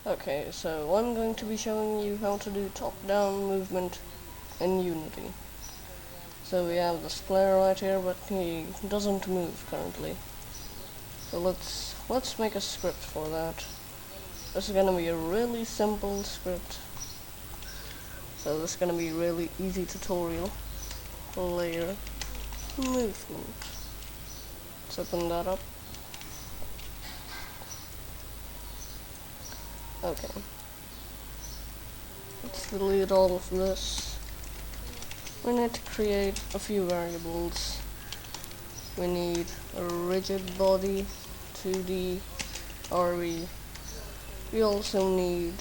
Okay, so I'm going to be showing you how to do top-down movement in Unity. So we have this player right here, but he doesn't move currently. So let's make a script for that. This is gonna be a really simple script. So this is gonna be a really easy tutorial. Player movement. Let's open that up. Okay. Let's delete all of this. We need to create a few variables. We need a rigid body, 2D, RV. We also need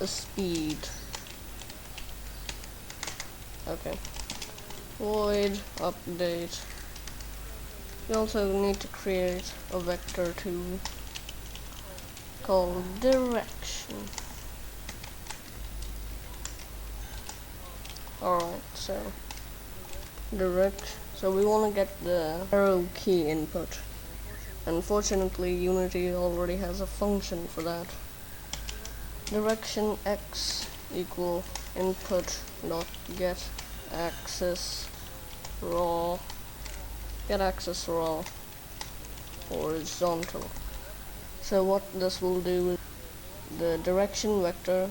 a speed. Okay. Void update. We also need to create a vector too called direction. Alright, so so we want to get the arrow key input. Unfortunately, Unity already has a function for that. Direction x equal input dot get axis raw horizontal. So what this will do is the direction vector,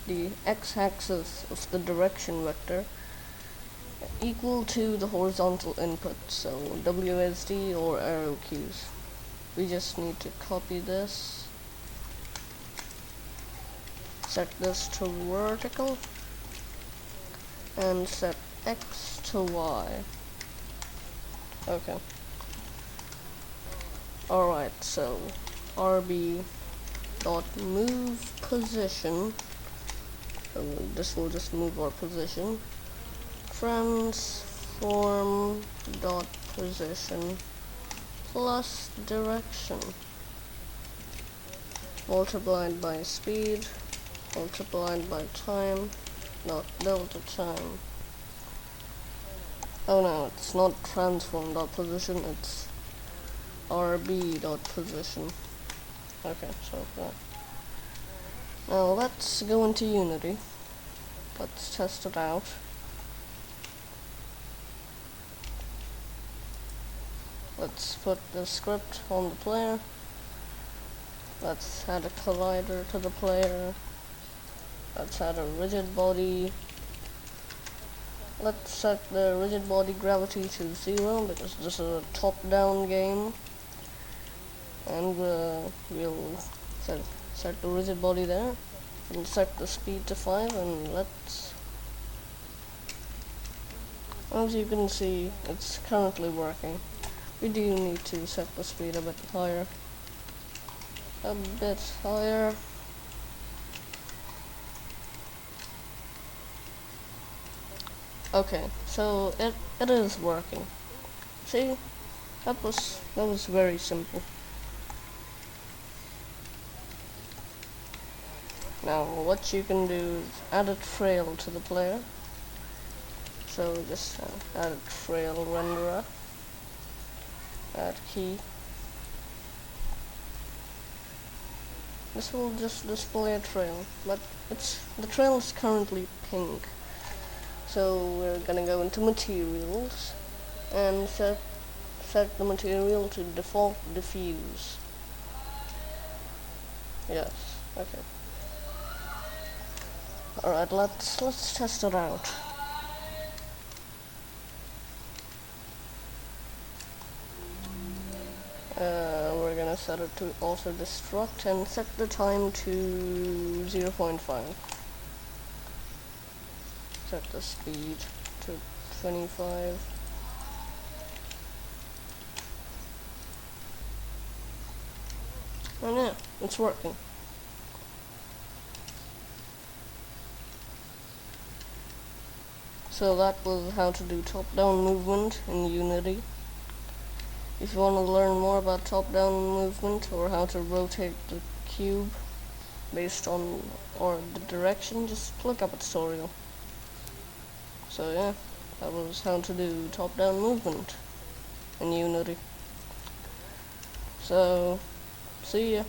the x-axis of the direction vector, equal to the horizontal input, so WSD or arrow keys. We just need to copy this, set this to vertical, and set x to y. Okay. Alright, so RB dot move position. So this will just move our position. Transform dot position plus direction multiplied by speed multiplied by time, not delta time. Oh no, it's not transform dot position, it's RB dot position. Okay, so yeah. Now let's go into Unity. Let's test it out. Let's put the script on the player. Let's add a collider to the player. Let's add a rigid body. Let's set the rigid body gravity to 0 because this is a top-down game. And we'll set the rigid body there. And set the speed to 5, and let's... As you can see, it's currently working. We do need to set the speed a bit higher. A bit higher. Okay, so it is working. See, that was very simple. Now what you can do is add a trail to the player. So just add a trail renderer. Add key. This will just display a trail, but the trail is currently pink. So we're gonna go into materials and set the material to default diffuse. Yes, okay. Alright, let's test it out. We're gonna set it to auto destruct and set the time to 0.5. Set the speed to 25. And yeah, it's working. So that was how to do top-down movement in Unity. If you want to learn more about top-down movement or how to rotate the cube based on the direction, just look up a tutorial. So yeah, that was how to do top-down movement in Unity. So, see ya.